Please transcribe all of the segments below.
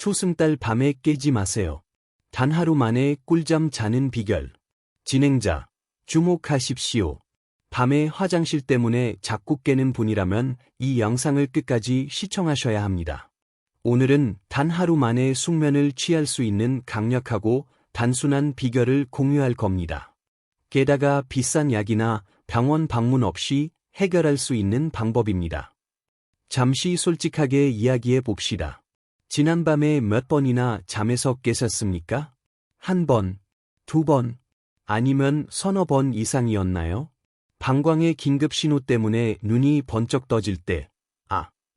초승달 밤에 깨지 마세요. 단 하루 만에 꿀잠 자는 비결. 진행자, 주목하십시오. 밤에 화장실 때문에 자꾸 깨는 분이라면 이 영상을 끝까지 시청하셔야 합니다. 오늘은 단 하루 만에 숙면을 취할 수 있는 강력하고 단순한 비결을 공유할 겁니다. 게다가 비싼 약이나 병원 방문 없이 해결할 수 있는 방법입니다. 잠시 솔직하게 이야기해 봅시다. 지난밤에 몇 번이나 잠에서 깨셨습니까? 한 번, 두 번, 아니면 서너 번 이상이었나요? 방광의 긴급 신호 때문에 눈이 번쩍 떠질 때,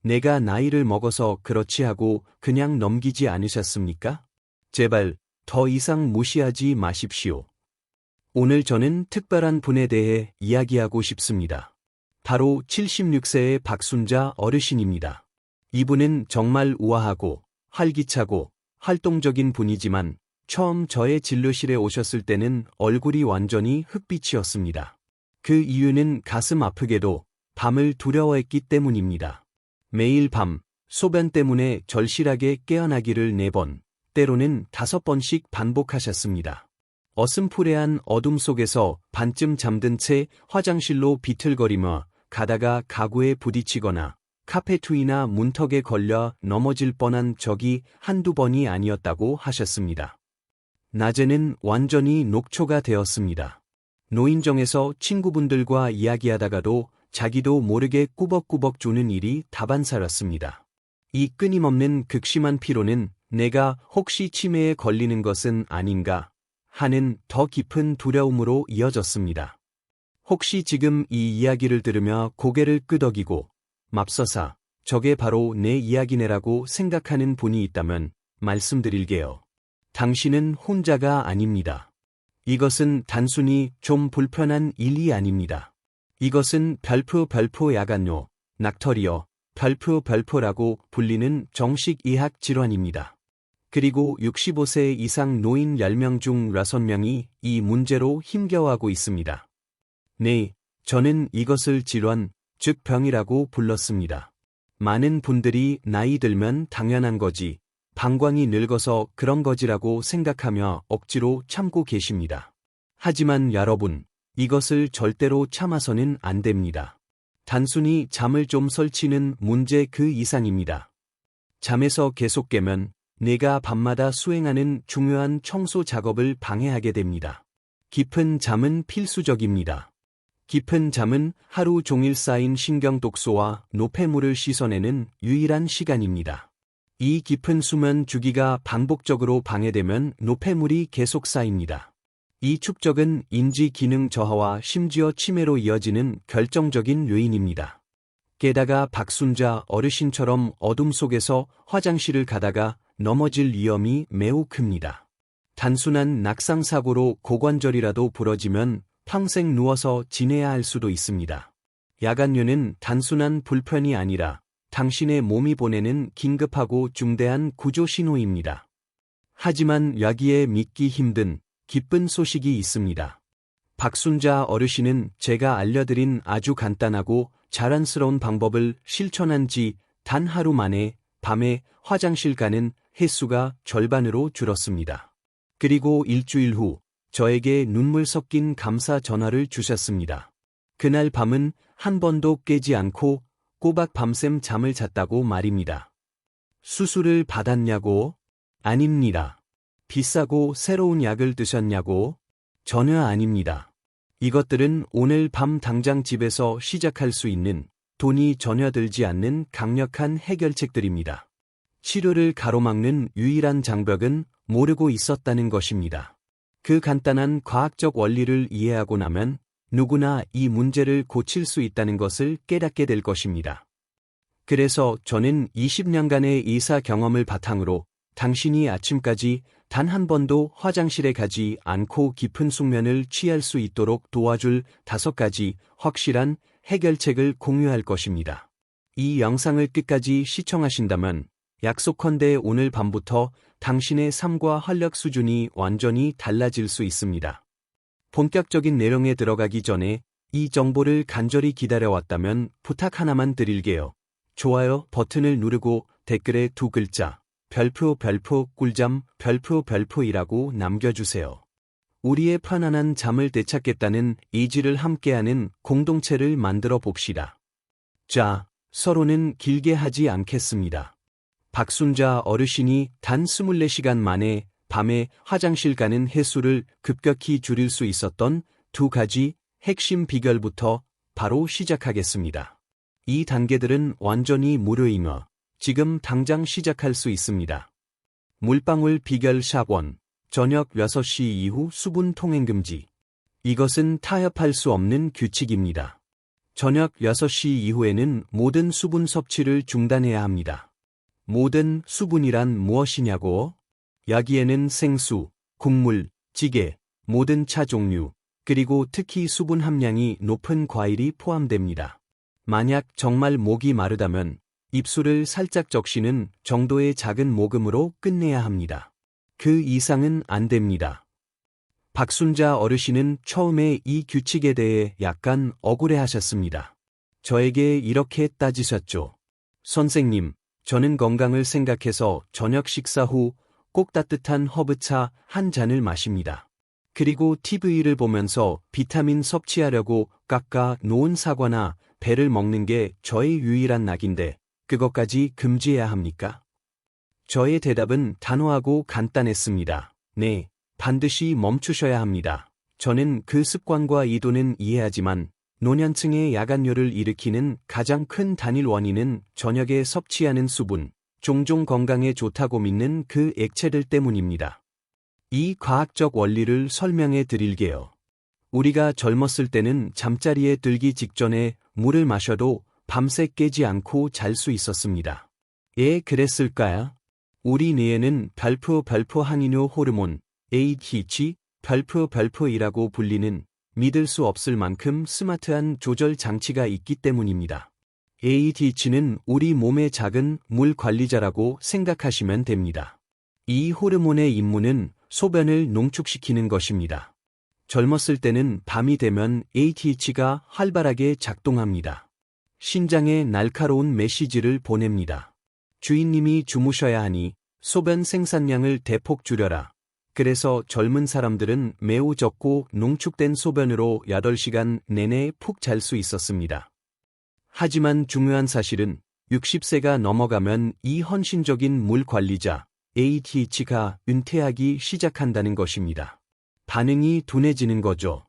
내가 나이를 먹어서 그렇지 하고 그냥 넘기지 않으셨습니까? 제발 더 이상 무시하지 마십시오. 오늘 저는 특별한 분에 대해 이야기하고 싶습니다. 바로 76세의 박순자 어르신입니다. 이분은 정말 우아하고 활기차고 활동적인 분이지만 처음 저의 진료실에 오셨을 때는 얼굴이 완전히 흑빛이었습니다. 그 이유는 가슴 아프게도 밤을 두려워했기 때문입니다. 매일 밤, 소변 때문에 절실하게 깨어나기를 4번, 때로는 5번씩 반복하셨습니다. 어슴푸레한 어둠 속에서 반쯤 잠든 채 화장실로 비틀거리며 가다가 가구에 부딪히거나 카페트이나 문턱에 걸려 넘어질 뻔한 적이 한두 번이 아니었다고 하셨습니다. 낮에는 완전히 녹초가 되었습니다. 노인정에서 친구분들과 이야기하다가도 자기도 모르게 꾸벅꾸벅 조는 일이 다반사였습니다. 이 끊임없는 극심한 피로는 내가 혹시 치매에 걸리는 것은 아닌가 하는 더 깊은 두려움으로 이어졌습니다. 혹시 지금 이 이야기를 들으며 고개를 끄덕이고 맙소사, 저게 바로 내 이야기네라고 생각하는 분이 있다면 말씀드릴게요. 당신은 혼자가 아닙니다. 이것은 단순히 좀 불편한 일이 아닙니다. 이것은 별표 야간뇨, 낙터리어, 별표라고 불리는 정식 의학 질환입니다. 그리고 65세 이상 노인 10명 중 6명이 이 문제로 힘겨워하고 있습니다. 네, 저는 이것을 질환, 즉 병이라고 불렀습니다. 많은 분들이 나이 들면 당연한 거지, 방광이 늙어서 그런 거지라고 생각하며 억지로 참고 계십니다. 하지만 여러분, 이것을 절대로 참아서는 안 됩니다. 단순히 잠을 좀 설치는 문제 그 이상입니다. 잠에서 계속 깨면 뇌가 밤마다 수행하는 중요한 청소 작업을 방해하게 됩니다. 깊은 잠은 필수적입니다. 깊은 잠은 하루 종일 쌓인 신경 독소와 노폐물을 씻어내는 유일한 시간입니다. 이 깊은 수면 주기가 반복적으로 방해되면 노폐물이 계속 쌓입니다. 이 축적은 인지 기능 저하와 심지어 치매로 이어지는 결정적인 요인입니다. 게다가 박순자 어르신처럼 어둠 속에서 화장실을 가다가 넘어질 위험이 매우 큽니다. 단순한 낙상사고로 고관절이라도 부러지면 평생 누워서 지내야 할 수도 있습니다. 야간뇨는 단순한 불편이 아니라 당신의 몸이 보내는 긴급하고 중대한 구조 신호입니다. 하지만 여기에 믿기 힘든 기쁜 소식이 있습니다. 박순자 어르신은 제가 알려드린 아주 간단하고 자랑스러운 방법을 실천한 지 단 하루 만에 밤에 화장실 가는 횟수가 절반으로 줄었습니다. 그리고 일주일 후 저에게 눈물 섞인 감사 전화를 주셨습니다. 그날 밤은 한 번도 깨지 않고 꼬박 밤샘 잠을 잤다고 말입니다. 수술을 받았냐고? 아닙니다. 비싸고 새로운 약을 드셨냐고? 전혀 아닙니다. 이것들은 오늘 밤 당장 집에서 시작할 수 있는 돈이 전혀 들지 않는 강력한 해결책들입니다. 치료를 가로막는 유일한 장벽은 모르고 있었다는 것입니다. 그 간단한 과학적 원리를 이해하고 나면 누구나 이 문제를 고칠 수 있다는 것을 깨닫게 될 것입니다. 그래서 저는 20년간의 의사 경험을 바탕으로 당신이 아침까지 단 한 번도 화장실에 가지 않고 깊은 숙면을 취할 수 있도록 도와줄 5가지 확실한 해결책을 공유할 것입니다. 이 영상을 끝까지 시청하신다면 약속컨대 오늘 밤부터 당신의 삶과 활력 수준이 완전히 달라질 수 있습니다. 본격적인 내용에 들어가기 전에 이 정보를 간절히 기다려왔다면 부탁 하나만 드릴게요. 좋아요 버튼을 누르고 댓글에 2글자 별표 꿀잠 별표이라고 남겨주세요. 우리의 편안한 잠을 되찾겠다는 의지를 함께하는 공동체를 만들어 봅시다. 자, 서로는 길게 하지 않겠습니다. 박순자 어르신이 단 24시간 만에 밤에 화장실 가는 횟수를 급격히 줄일 수 있었던 2가지 핵심 비결부터 바로 시작하겠습니다. 이 단계들은 완전히 무료이며 지금 당장 시작할 수 있습니다. 물방울 비결 샵 1. 저녁 6시 이후 수분 통행 금지. 이것은 타협할 수 없는 규칙입니다. 저녁 6시 이후에는 모든 수분 섭취를 중단해야 합니다. 모든 수분이란 무엇이냐고? 여기에는 생수, 국물, 찌개, 모든 차 종류, 그리고 특히 수분 함량이 높은 과일이 포함됩니다. 만약 정말 목이 마르다면 입술을 살짝 적시는 정도의 작은 모금으로 끝내야 합니다. 그 이상은 안 됩니다. 박순자 어르신은 처음에 이 규칙에 대해 약간 억울해하셨습니다. 저에게 이렇게 따지셨죠. 선생님, 저는 건강을 생각해서 저녁 식사 후 꼭 따뜻한 허브차 한 잔을 마십니다. 그리고 TV를 보면서 비타민 섭취하려고 깎아 놓은 사과나 배를 먹는 게 저의 유일한 낙인데 그것까지 금지해야 합니까? 저의 대답은 단호하고 간단했습니다. 네, 반드시 멈추셔야 합니다. 저는 그 습관과 의도는 이해하지만 노년층의 야간뇨를 일으키는 가장 큰 단일 원인은 저녁에 섭취하는 수분, 종종 건강에 좋다고 믿는 그 액체들 때문입니다. 이 과학적 원리를 설명해 드릴게요. 우리가 젊었을 때는 잠자리에 들기 직전에 물을 마셔도 밤새 깨지 않고 잘 수 있었습니다. 예, 그랬을까요? 우리 뇌에는 별표 항이뇨 호르몬, ADH, 별표이라고 불리는 믿을 수 없을 만큼 스마트한 조절 장치가 있기 때문입니다. ADH는 우리 몸의 작은 물 관리자라고 생각하시면 됩니다. 이 호르몬의 임무는 소변을 농축시키는 것입니다. 젊었을 때는 밤이 되면 ADH가 활발하게 작동합니다. 신장에 날카로운 메시지를 보냅니다. 주인님이 주무셔야 하니 소변 생산량을 대폭 줄여라. 그래서 젊은 사람들은 매우 적고 농축된 소변으로 8시간 내내 푹 잘 수 있었습니다. 하지만 중요한 사실은 60세가 넘어가면 이 헌신적인 물 관리자 ADH가 은퇴하기 시작한다는 것입니다. 반응이 둔해지는 거죠.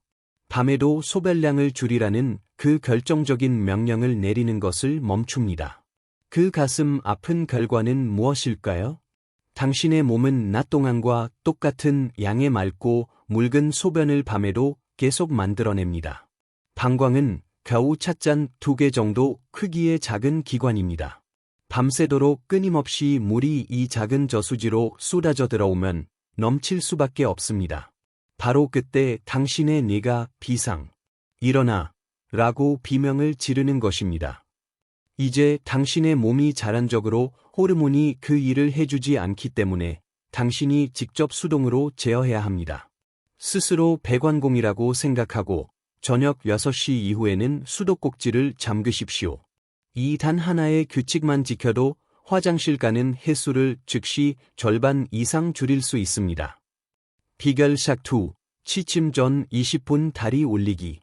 밤에도 소변량을 줄이라는 그 결정적인 명령을 내리는 것을 멈춥니다. 그 가슴 아픈 결과는 무엇일까요? 당신의 몸은 낮 동안과 똑같은 양의 맑고 묽은 소변을 밤에도 계속 만들어냅니다. 방광은 겨우 찻잔 2개 정도 크기의 작은 기관입니다. 밤새도록 끊임없이 물이 이 작은 저수지로 쏟아져 들어오면 넘칠 수밖에 없습니다. 바로 그때 당신의 뇌가 비상, 일어나 라고 비명을 지르는 것입니다. 이제 당신의 몸이 자란적으로 호르몬이 그 일을 해주지 않기 때문에 당신이 직접 수동으로 제어해야 합니다. 스스로 배관공이라고 생각하고 저녁 6시 이후에는 수도꼭지를 잠그십시오. 이 단 하나의 규칙만 지켜도 화장실 가는 횟수를 즉시 절반 이상 줄일 수 있습니다. 비결 샥2. 취침 전 20분 다리 올리기.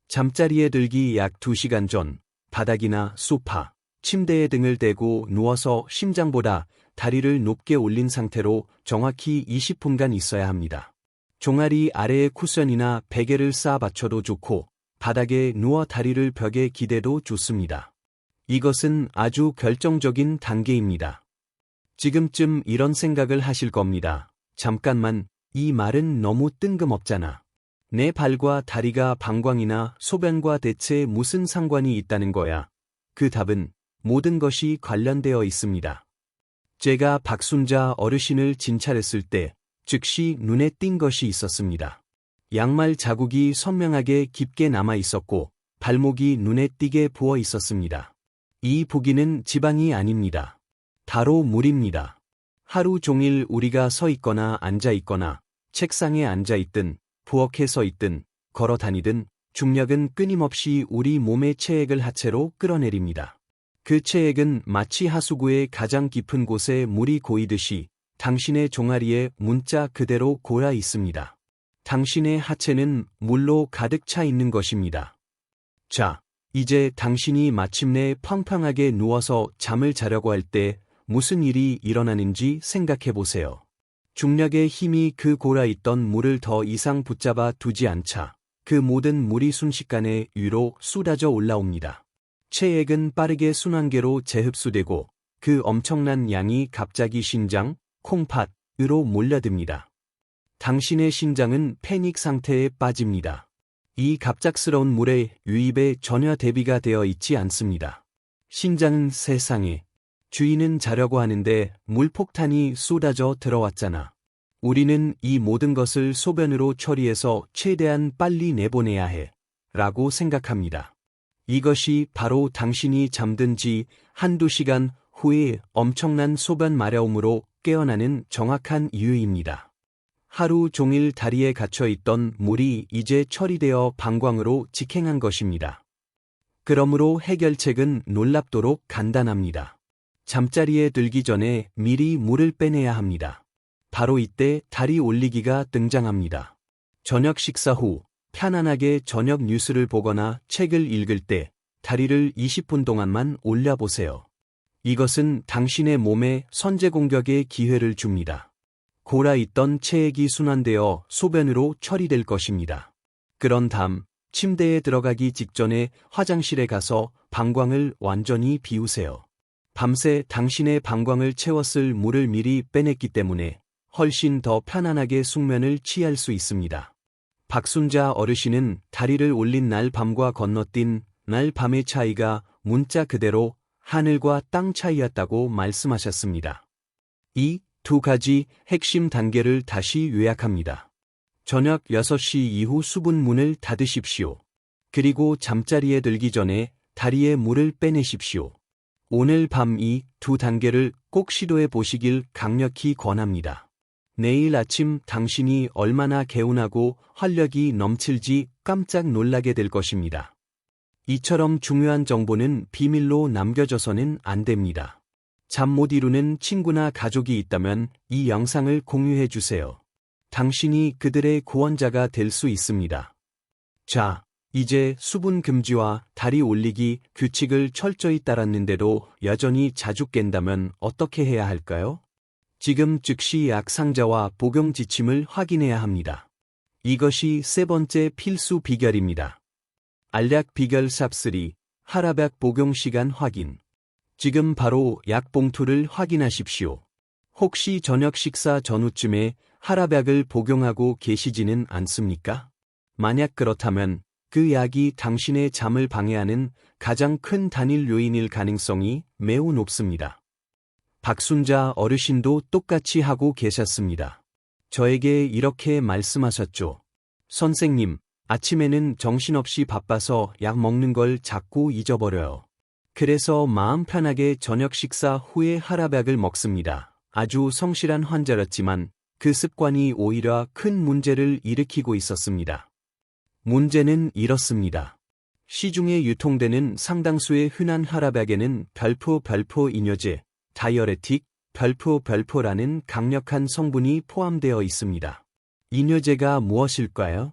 잠자리에 들기 약 2시간 전 바닥이나 소파, 침대에 등을 대고 누워서 심장보다 다리를 높게 올린 상태로 정확히 20분간 있어야 합니다. 종아리 아래에 쿠션이나 베개를 쌓아 받쳐도 좋고 바닥에 누워 다리를 벽에 기대도 좋습니다. 이것은 아주 결정적인 단계입니다. 지금쯤 이런 생각을 하실 겁니다. 잠깐만, 이 말은 너무 뜬금없잖아. 내 발과 다리가 방광이나 소변과 대체 무슨 상관이 있다는 거야? 그 답은 모든 것이 관련되어 있습니다. 제가 박순자 어르신을 진찰했을 때 즉시 눈에 띈 것이 있었습니다. 양말 자국이 선명하게 깊게 남아 있었고 발목이 눈에 띄게 부어 있었습니다. 이 부기는 지방이 아닙니다. 바로 물입니다. 하루 종일 우리가 서 있거나 앉아 있거나 책상에 앉아 있든 부엌에 서 있든 걸어 다니든 중력은 끊임없이 우리 몸의 체액을 하체로 끌어내립니다. 그 체액은 마치 하수구의 가장 깊은 곳에 물이 고이듯이 당신의 종아리에 문자 그대로 고여 있습니다. 당신의 하체는 물로 가득 차 있는 것입니다. 자, 이제 당신이 마침내 팡팡하게 누워서 잠을 자려고 할 때 무슨 일이 일어나는지 생각해 보세요. 중력의 힘이 그 고여 있던 물을 더 이상 붙잡아 두지 않자 그 모든 물이 순식간에 위로 쏟아져 올라옵니다. 체액은 빠르게 순환계로 재흡수되고 그 엄청난 양이 갑자기 신장, 콩팥으로 몰려듭니다. 당신의 신장은 패닉 상태에 빠집니다. 이 갑작스러운 물의 유입에 전혀 대비가 되어 있지 않습니다. 신장은 세상에, 주인은 자려고 하는데 물폭탄이 쏟아져 들어왔잖아. 우리는 이 모든 것을 소변으로 처리해서 최대한 빨리 내보내야 해. 라고 생각합니다. 이것이 바로 당신이 잠든 지 한두 시간 후에 엄청난 소변 마려움으로 깨어나는 정확한 이유입니다. 하루 종일 다리에 갇혀 있던 물이 이제 처리되어 방광으로 직행한 것입니다. 그러므로 해결책은 놀랍도록 간단합니다. 잠자리에 들기 전에 미리 물을 빼내야 합니다. 바로 이때 다리 올리기가 등장합니다. 저녁 식사 후 편안하게 저녁 뉴스를 보거나 책을 읽을 때 다리를 20분 동안만 올려보세요. 이것은 당신의 몸에 선제 공격의 기회를 줍니다. 골아 있던 체액이 순환되어 소변으로 처리될 것입니다. 그런 다음 침대에 들어가기 직전에 화장실에 가서 방광을 완전히 비우세요. 밤새 당신의 방광을 채웠을 물을 미리 빼냈기 때문에 훨씬 더 편안하게 숙면을 취할 수 있습니다. 박순자 어르신은 다리를 올린 날 밤과 건너뛴 날 밤의 차이가 문자 그대로 하늘과 땅 차이였다고 말씀하셨습니다. 이 두 가지 핵심 단계를 다시 요약합니다. 저녁 6시 이후 수분 문을 닫으십시오. 그리고 잠자리에 들기 전에 다리에 물을 빼내십시오. 오늘 밤 이 두 단계를 꼭 시도해 보시길 강력히 권합니다. 내일 아침 당신이 얼마나 개운하고 활력이 넘칠지 깜짝 놀라게 될 것입니다. 이처럼 중요한 정보는 비밀로 남겨져서는 안 됩니다. 잠 못 이루는 친구나 가족이 있다면 이 영상을 공유해 주세요. 당신이 그들의 구원자가 될 수 있습니다. 자, 이제 수분 금지와 다리 올리기 규칙을 철저히 따랐는데도 여전히 자주 깬다면 어떻게 해야 할까요? 지금 즉시 약 상자와 복용 지침을 확인해야 합니다. 이것이 세 번째 필수 비결입니다. 알약 비결 삽3 하라백 복용 시간 확인. 지금 바로 약 봉투를 확인하십시오. 혹시 저녁 식사 전후쯤에 하라백을 복용하고 계시지는 않습니까? 만약 그렇다면 그 약이 당신의 잠을 방해하는 가장 큰 단일 요인일 가능성이 매우 높습니다. 박순자 어르신도 똑같이 하고 계셨습니다. 저에게 이렇게 말씀하셨죠. 선생님, 아침에는 정신없이 바빠서 약 먹는 걸 자꾸 잊어버려요. 그래서 마음 편하게 저녁 식사 후에 하라백을 먹습니다. 아주 성실한 환자였지만 그 습관이 오히려 큰 문제를 일으키고 있었습니다. 문제는 이렇습니다. 시중에 유통되는 상당수의 흔한 하라백에는 별포 이뇨제, 다이어레틱, 별포라는 강력한 성분이 포함되어 있습니다. 이뇨제가 무엇일까요?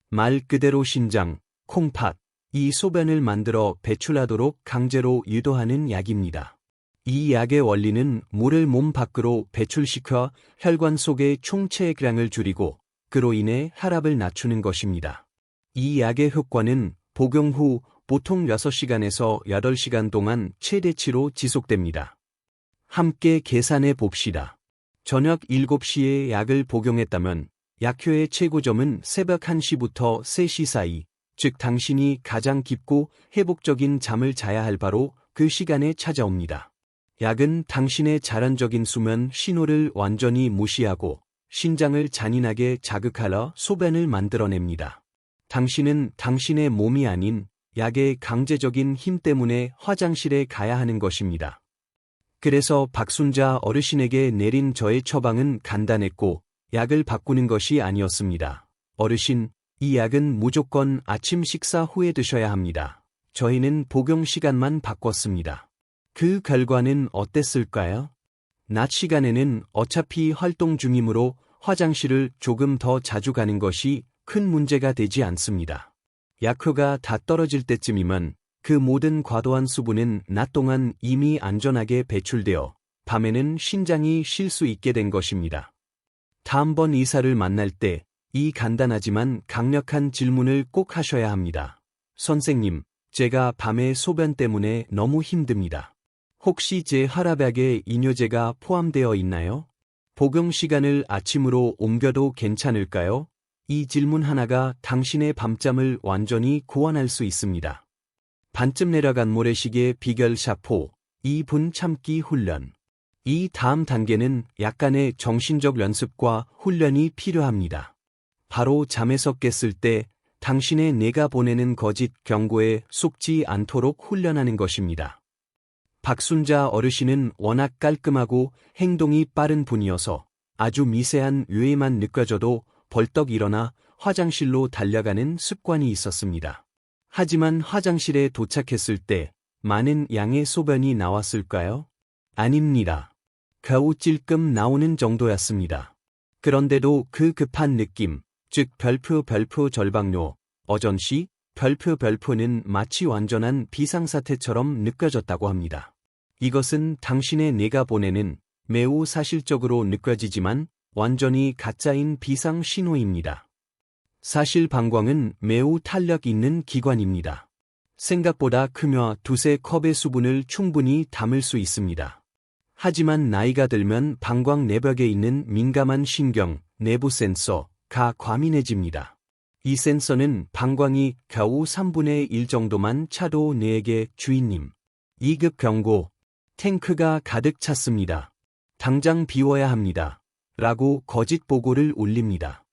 말 그대로 신장, 콩팥, 이 소변을 만들어 배출하도록 강제로 유도하는 약입니다. 이 약의 원리는 물을 몸 밖으로 배출시켜 혈관 속의 총 체액량을 줄이고 그로 인해 혈압을 낮추는 것입니다. 이 약의 효과는 복용 후 보통 6시간에서 8시간 동안 최대치로 지속됩니다. 함께 계산해 봅시다. 저녁 7시에 약을 복용했다면 약효의 최고점은 새벽 1시부터 3시 사이, 즉 당신이 가장 깊고 회복적인 잠을 자야 할 바로 그 시간에 찾아옵니다. 약은 당신의 자연적인 수면 신호를 완전히 무시하고 신장을 잔인하게 자극하여 소변을 만들어냅니다. 당신은 당신의 몸이 아닌 약의 강제적인 힘 때문에 화장실에 가야 하는 것입니다. 그래서 박순자 어르신에게 내린 저의 처방은 간단했고 약을 바꾸는 것이 아니었습니다. 어르신, 이 약은 무조건 아침 식사 후에 드셔야 합니다. 저희는 복용 시간만 바꿨습니다. 그 결과는 어땠을까요? 낮 시간에는 어차피 활동 중이므로 화장실을 조금 더 자주 가는 것이 큰 문제가 되지 않습니다. 약효가 다 떨어질 때쯤이면 그 모든 과도한 수분은 낮 동안 이미 안전하게 배출되어 밤에는 신장이 쉴 수 있게 된 것입니다. 다음번 의사를 만날 때 이 간단하지만 강력한 질문을 꼭 하셔야 합니다. 선생님, 제가 밤에 소변 때문에 너무 힘듭니다. 혹시 제 혈압약에 이뇨제가 포함되어 있나요? 복용 시간을 아침으로 옮겨도 괜찮을까요? 이 질문 하나가 당신의 밤잠을 완전히 구원할 수 있습니다. 반쯤 내려간 모래시계 비결 샤포 2분 참기 훈련. 이 다음 단계는 약간의 정신적 연습과 훈련이 필요합니다. 바로 잠에서 깼을 때 당신의 뇌가 보내는 거짓 경고에 속지 않도록 훈련하는 것입니다. 박순자 어르신은 워낙 깔끔하고 행동이 빠른 분이어서 아주 미세한 유해만 느껴져도 벌떡 일어나 화장실로 달려가는 습관이 있었습니다. 하지만 화장실에 도착했을 때 많은 양의 소변이 나왔을까요? 아닙니다. 겨우 찔끔 나오는 정도였습니다. 그런데도 그 급한 느낌, 즉 별표 절박뇨, 어전시, 별표는 마치 완전한 비상사태처럼 느껴졌다고 합니다. 이것은 당신의 뇌가 보내는 매우 사실적으로 느껴지지만 완전히 가짜인 비상 신호입니다. 사실 방광은 매우 탄력 있는 기관입니다. 생각보다 크며 두세 컵의 수분을 충분히 담을 수 있습니다. 하지만 나이가 들면 방광 내벽에 있는 민감한 신경, 내부 센서가 과민해집니다. 이 센서는 방광이 겨우 3분의 1 정도만 차도 뇌에게 주인님. 2급 경고. 탱크가 가득 찼습니다. 당장 비워야 합니다. 라고 거짓 보고를 울립니다.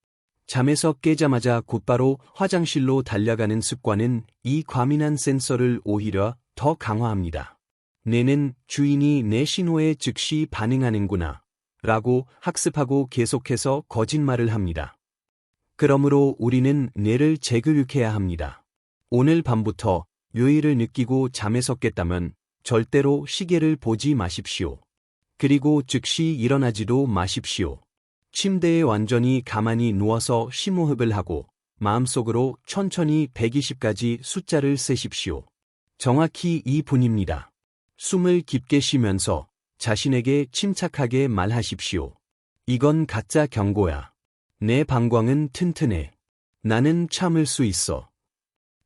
잠에서 깨자마자 곧바로 화장실로 달려가는 습관은 이 과민한 센서를 오히려 더 강화합니다. 뇌는 주인이 내 신호에 즉시 반응하는구나 라고 학습하고 계속해서 거짓말을 합니다. 그러므로 우리는 뇌를 재교육해야 합니다. 오늘 밤부터 요일을 느끼고 잠에서 깼다면 절대로 시계를 보지 마십시오. 그리고 즉시 일어나지도 마십시오. 침대에 완전히 가만히 누워서 심호흡을 하고 마음속으로 천천히 120까지 숫자를 세십시오. 정확히 2분입니다. 숨을 깊게 쉬면서 자신에게 침착하게 말하십시오. 이건 가짜 경고야. 내 방광은 튼튼해. 나는 참을 수 있어.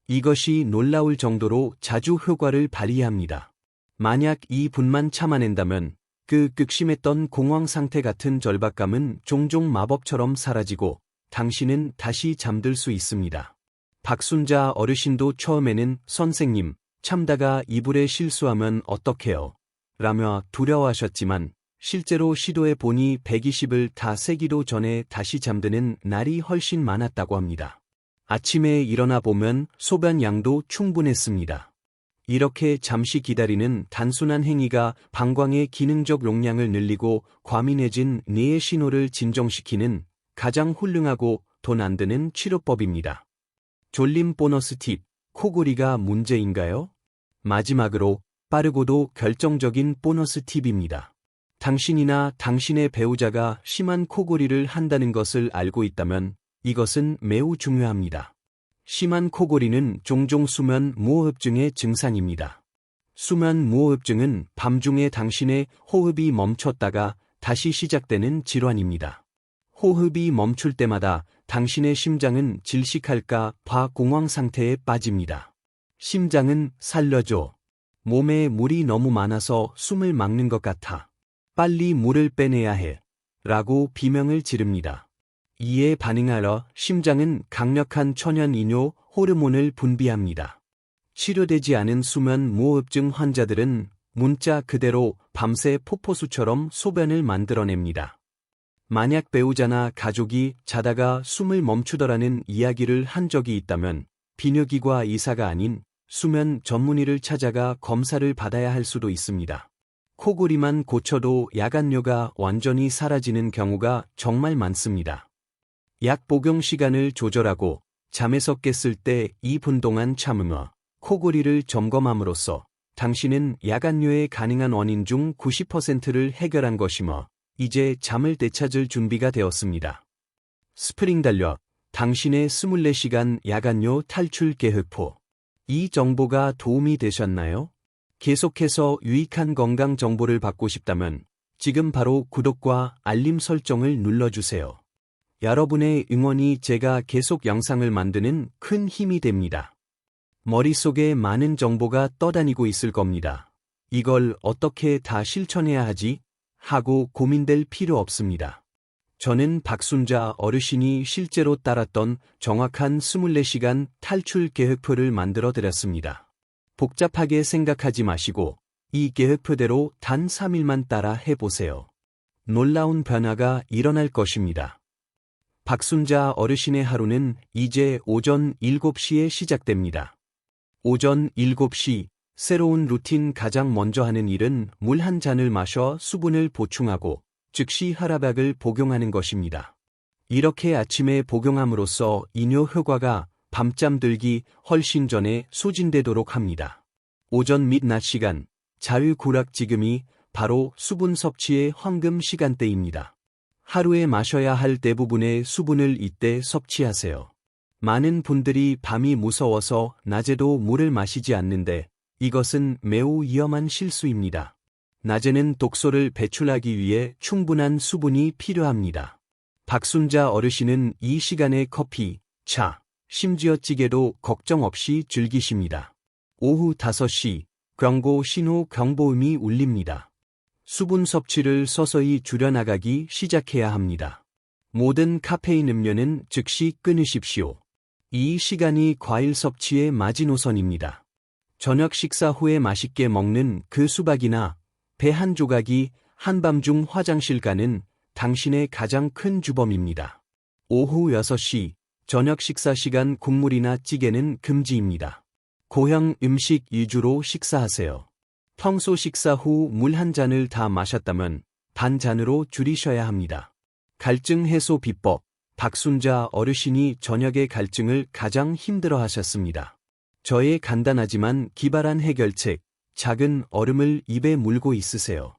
이것이 놀라울 정도로 자주 효과를 발휘합니다. 만약 2분만 참아낸다면 그 극심했던 공황 상태 같은 절박감은 종종 마법처럼 사라지고 당신은 다시 잠들 수 있습니다. 박순자 어르신도 처음에는 선생님, 참다가 이불에 실수하면 어떡해요? 라며 두려워하셨지만 실제로 시도해 보니 120을 다 세기도 전에 다시 잠드는 날이 훨씬 많았다고 합니다. 아침에 일어나 보면 소변 양도 충분했습니다. 이렇게 잠시 기다리는 단순한 행위가 방광의 기능적 용량을 늘리고 과민해진 뇌의 신호를 진정시키는 가장 훌륭하고 돈 안 드는 치료법입니다. 졸림 보너스 팁, 코골이가 문제인가요? 마지막으로 빠르고도 결정적인 보너스 팁입니다. 당신이나 당신의 배우자가 심한 코골이를 한다는 것을 알고 있다면 이것은 매우 중요합니다. 심한 코골이는 종종 수면 무호흡증의 증상입니다. 수면 무호흡증은 밤중에 당신의 호흡이 멈췄다가 다시 시작되는 질환입니다. 호흡이 멈출 때마다 당신의 심장은 질식할까 봐 공황 상태에 빠집니다. 심장은 살려줘. 몸에 물이 너무 많아서 숨을 막는 것 같아. 빨리 물을 빼내야 해. 라고 비명을 지릅니다. 이에 반응하러 심장은 강력한 천연이뇨 호르몬을 분비합니다. 치료되지 않은 수면 무호흡증 환자들은 문자 그대로 밤새 폭포수처럼 소변을 만들어냅니다. 만약 배우자나 가족이 자다가 숨을 멈추더라는 이야기를 한 적이 있다면 비뇨기과 의사가 아닌 수면 전문의를 찾아가 검사를 받아야 할 수도 있습니다. 코골이만 고쳐도 야간뇨가 완전히 사라지는 경우가 정말 많습니다. 약 복용 시간을 조절하고 잠에서 깼을 때 2분 동안 참으며 코골이를 점검함으로써 당신은 야간뇨의 가능한 원인 중 90%를 해결한 것이며 이제 잠을 되찾을 준비가 되었습니다. 스프링 달력, 당신의 24시간 야간뇨 탈출 계획표. 이 정보가 도움이 되셨나요? 계속해서 유익한 건강 정보를 받고 싶다면 지금 바로 구독과 알림 설정을 눌러주세요. 여러분의 응원이 제가 계속 영상을 만드는 큰 힘이 됩니다. 머릿속에 많은 정보가 떠다니고 있을 겁니다. 이걸 어떻게 다 실천해야 하지? 하고 고민될 필요 없습니다. 저는 박순자 어르신이 실제로 따랐던 정확한 24시간 탈출 계획표를 만들어 드렸습니다. 복잡하게 생각하지 마시고 이 계획표대로 단 3일만 따라 해보세요. 놀라운 변화가 일어날 것입니다. 박순자 어르신의 하루는 이제 오전 7시에 시작됩니다. 오전 7시, 새로운 루틴 가장 먼저 하는 일은 물 한 잔을 마셔 수분을 보충하고 즉시 혈압약을 복용하는 것입니다. 이렇게 아침에 복용함으로써 이뇨 효과가 밤잠 들기 훨씬 전에 소진되도록 합니다. 오전 및 낮 시간, 자유구락 지금이 바로 수분 섭취의 황금 시간대입니다. 하루에 마셔야 할 대부분의 수분을 이때 섭취하세요. 많은 분들이 밤이 무서워서 낮에도 물을 마시지 않는데 이것은 매우 위험한 실수입니다. 낮에는 독소를 배출하기 위해 충분한 수분이 필요합니다. 박순자 어르신은 이 시간에 커피, 차, 심지어 찌개도 걱정 없이 즐기십니다. 오후 5시, 경고 신호 경보음이 울립니다. 수분 섭취를 서서히 줄여나가기 시작해야 합니다. 모든 카페인 음료는 즉시 끊으십시오. 이 시간이 과일 섭취의 마지노선입니다. 저녁 식사 후에 맛있게 먹는 그 수박이나 배 한 조각이 한밤중 화장실 가는 당신의 가장 큰 주범입니다. 오후 6시, 저녁 식사 시간 국물이나 찌개는 금지입니다. 고형 음식 위주로 식사하세요. 평소 식사 후 물 한 잔을 다 마셨다면 반 잔으로 줄이셔야 합니다. 갈증 해소 비법, 박순자 어르신이 저녁의 갈증을 가장 힘들어 하셨습니다. 저의 간단하지만 기발한 해결책, 작은 얼음을 입에 물고 있으세요.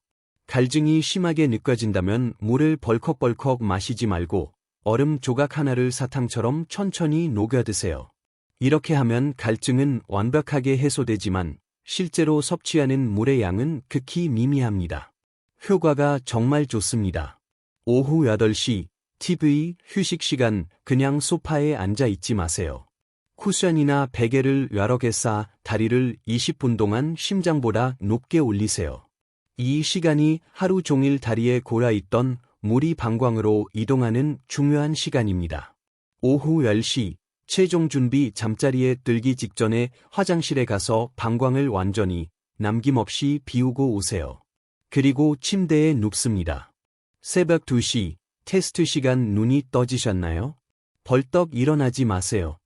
갈증이 심하게 느껴진다면 물을 벌컥벌컥 마시지 말고 얼음 조각 하나를 사탕처럼 천천히 녹여 드세요. 이렇게 하면 갈증은 완벽하게 해소되지만 실제로 섭취하는 물의 양은 극히 미미합니다. 효과가 정말 좋습니다. 오후 8시, TV, 휴식 시간, 그냥 소파에 앉아 있지 마세요. 쿠션이나 베개를 여러 개 쌓아 다리를 20분 동안 심장보다 높게 올리세요. 이 시간이 하루 종일 다리에 골아있던 물이 방광으로 이동하는 중요한 시간입니다. 오후 10시, 최종 준비 잠자리에 들기 직전에 화장실에 가서 방광을 완전히 남김없이 비우고 오세요. 그리고 침대에 눕습니다. 새벽 2시, 테스트 시간. 눈이 떠지셨나요? 벌떡 일어나지 마세요.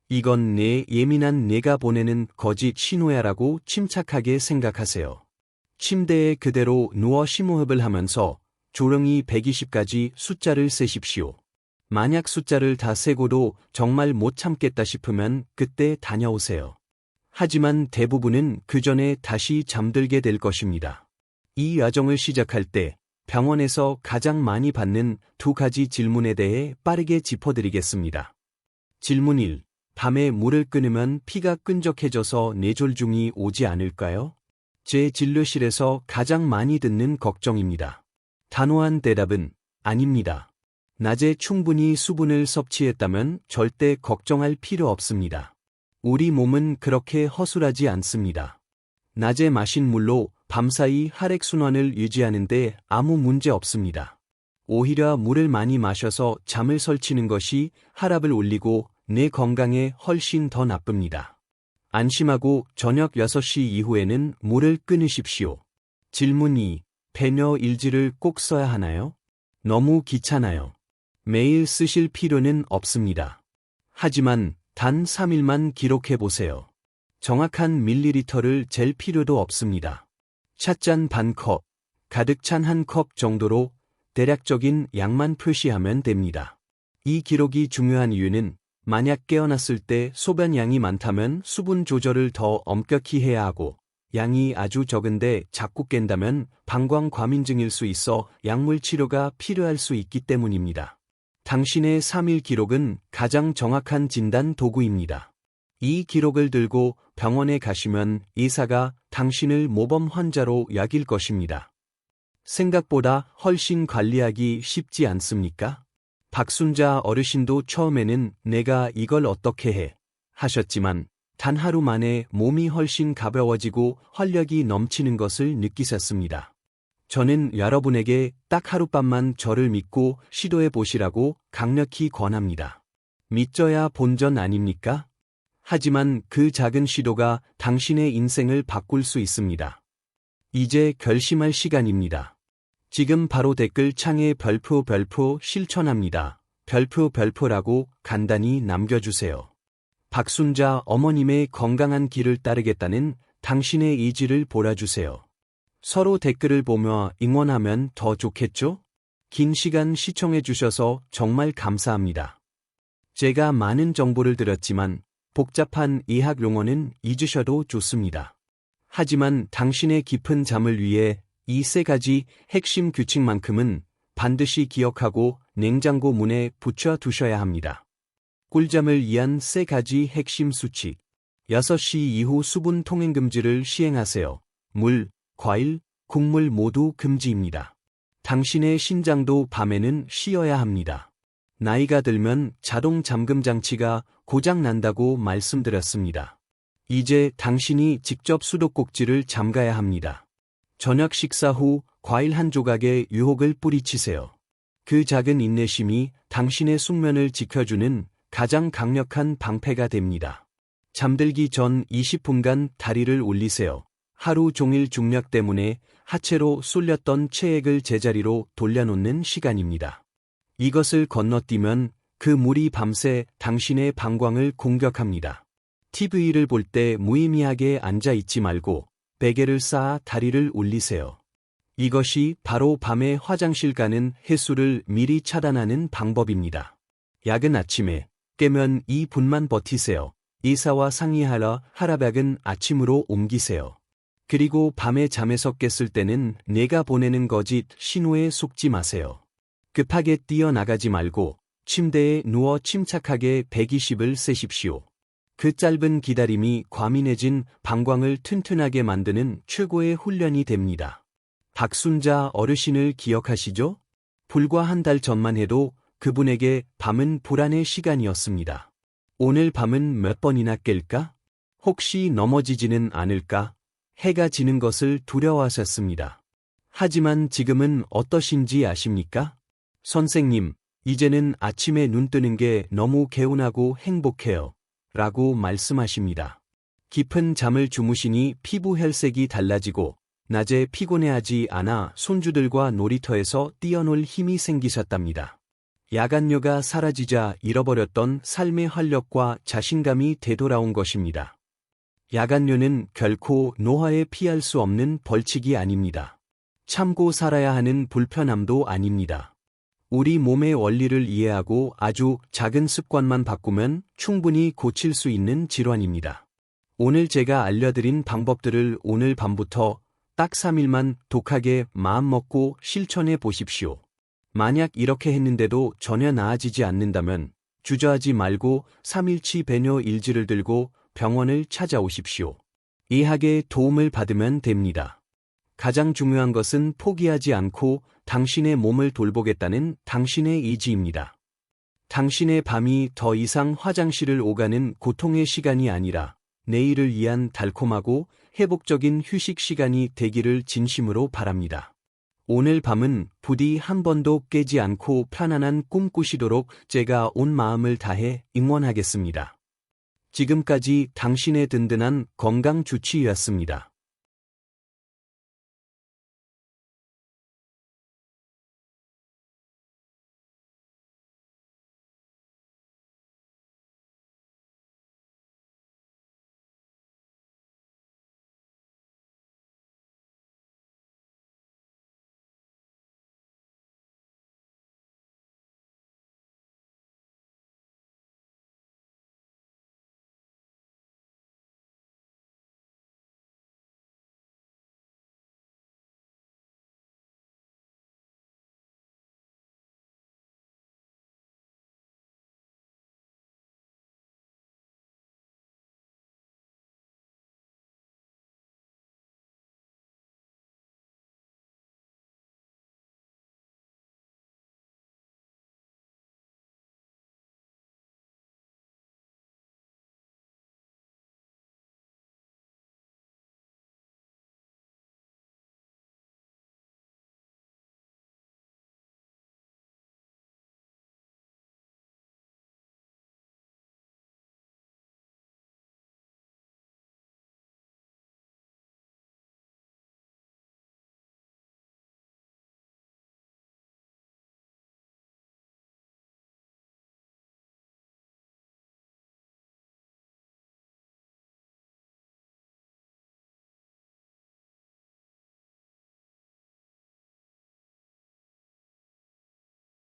이건 내 예민한 뇌가 보내는 거짓 신호야라고 침착하게 생각하세요. 침대에 그대로 누워 심호흡을 하면서 조용히 120까지 숫자를 세십시오. 만약 숫자를 다 세고도 정말 못 참겠다 싶으면 그때 다녀오세요. 하지만 대부분은 그 전에 다시 잠들게 될 것입니다. 이 과정을 시작할 때 병원에서 가장 많이 받는 2가지 질문에 대해 빠르게 짚어드리겠습니다. 질문 1. 밤에 물을 끊으면 피가 끈적해져서 뇌졸중이 오지 않을까요? 제 진료실에서 가장 많이 듣는 걱정입니다. 단호한 대답은 아닙니다. 낮에 충분히 수분을 섭취했다면 절대 걱정할 필요 없습니다. 우리 몸은 그렇게 허술하지 않습니다. 낮에 마신 물로 밤사이 혈액순환을 유지하는데 아무 문제 없습니다. 오히려 물을 많이 마셔서 잠을 설치는 것이 혈압을 올리고 뇌 건강에 훨씬 더 나쁩니다. 안심하고 저녁 6시 이후에는 물을 끊으십시오. 질문 2. 배뇨 일지를 꼭 써야 하나요? 너무 귀찮아요. 매일 쓰실 필요는 없습니다. 하지만 단 3일만 기록해보세요. 정확한 밀리리터를 잴 필요도 없습니다. 찻잔 반 컵, 가득 찬 1컵 정도로 대략적인 양만 표시하면 됩니다. 이 기록이 중요한 이유는 만약 깨어났을 때 소변 양이 많다면 수분 조절을 더 엄격히 해야 하고 양이 아주 적은데 자꾸 깬다면 방광과민증일 수 있어 약물 치료가 필요할 수 있기 때문입니다. 당신의 3일 기록은 가장 정확한 진단 도구입니다. 이 기록을 들고 병원에 가시면 의사가 당신을 모범 환자로 여길 것입니다. 생각보다 훨씬 관리하기 쉽지 않습니까? 박순자 어르신도 처음에는 내가 이걸 어떻게 해? 하셨지만 단 하루 만에 몸이 훨씬 가벼워지고 활력이 넘치는 것을 느끼셨습니다. 저는 여러분에게 딱 하룻밤만 저를 믿고 시도해 보시라고 강력히 권합니다. 믿져야 본전 아닙니까? 하지만 그 작은 시도가 당신의 인생을 바꿀 수 있습니다. 이제 결심할 시간입니다. 지금 바로 댓글 창에 별표 실천합니다. 별표라고 간단히 남겨주세요. 박순자 어머님의 건강한 길을 따르겠다는 당신의 의지를 보여주세요. 서로 댓글을 보며 응원하면 더 좋겠죠? 긴 시간 시청해 주셔서 정말 감사합니다. 제가 많은 정보를 드렸지만 복잡한 의학 용어는 잊으셔도 좋습니다. 하지만 당신의 깊은 잠을 위해 이 3가지 핵심 규칙만큼은 반드시 기억하고 냉장고 문에 붙여 두셔야 합니다. 꿀잠을 위한 3가지 핵심 수칙. 6시 이후 수분 통행 금지를 시행하세요. 물, 과일, 국물 모두 금지입니다. 당신의 신장도 밤에는 쉬어야 합니다. 나이가 들면 자동 잠금 장치가 고장 난다고 말씀드렸습니다. 이제 당신이 직접 수도꼭지를 잠가야 합니다. 저녁 식사 후 과일 한 조각에 유혹을 뿌리치세요. 그 작은 인내심이 당신의 숙면을 지켜주는 가장 강력한 방패가 됩니다. 잠들기 전 20분간 다리를 올리세요. 하루 종일 중력 때문에 하체로 쏠렸던 체액을 제자리로 돌려놓는 시간입니다. 이것을 건너뛰면 그 물이 밤새 당신의 방광을 공격합니다. TV를 볼 때 무의미하게 앉아있지 말고 베개를 쌓아 다리를 올리세요. 이것이 바로 밤에 화장실 가는 횟수를 미리 차단하는 방법입니다. 야근 아침에 깨면 2분만 버티세요. 의사와 상의하라 하라백은 아침으로 옮기세요. 그리고 밤에 잠에서 깼을 때는 내가 보내는 거짓 신호에 속지 마세요. 급하게 뛰어나가지 말고 침대에 누워 침착하게 120을 세십시오. 그 짧은 기다림이 과민해진 방광을 튼튼하게 만드는 최고의 훈련이 됩니다. 박순자 어르신을 기억하시죠? 불과 한 달 전만 해도 그분에게 밤은 불안의 시간이었습니다. 오늘 밤은 몇 번이나 깰까? 혹시 넘어지지는 않을까? 해가 지는 것을 두려워하셨습니다. 하지만 지금은 어떠신지 아십니까? 선생님, 이제는 아침에 눈 뜨는 게 너무 개운하고 행복해요. 라고 말씀하십니다. 깊은 잠을 주무시니 피부 혈색이 달라지고 낮에 피곤해하지 않아 손주들과 놀이터에서 뛰어놀 힘이 생기셨답니다. 야간료가 사라지자 잃어버렸던 삶의 활력과 자신감이 되돌아온 것입니다. 야간료는 결코 노화에 피할 수 없는 벌칙이 아닙니다. 참고 살아야 하는 불편함도 아닙니다. 우리 몸의 원리를 이해하고 아주 작은 습관만 바꾸면 충분히 고칠 수 있는 질환입니다. 오늘 제가 알려드린 방법들을 오늘 밤부터 딱 3일만 독하게 마음먹고 실천해 보십시오. 만약 이렇게 했는데도 전혀 나아지지 않는다면 주저하지 말고 3일치 배뇨 일지를 들고 병원을 찾아오십시오. 의학의 도움을 받으면 됩니다. 가장 중요한 것은 포기하지 않고 당신의 몸을 돌보겠다는 당신의 의지입니다. 당신의 밤이 더 이상 화장실을 오가는 고통의 시간이 아니라 내일을 위한 달콤하고 회복적인 휴식 시간이 되기를 진심으로 바랍니다. 오늘 밤은 부디 한 번도 깨지 않고 편안한 꿈 꾸시도록 제가 온 마음을 다해 응원하겠습니다. 지금까지 당신의 든든한 건강 주치의였습니다.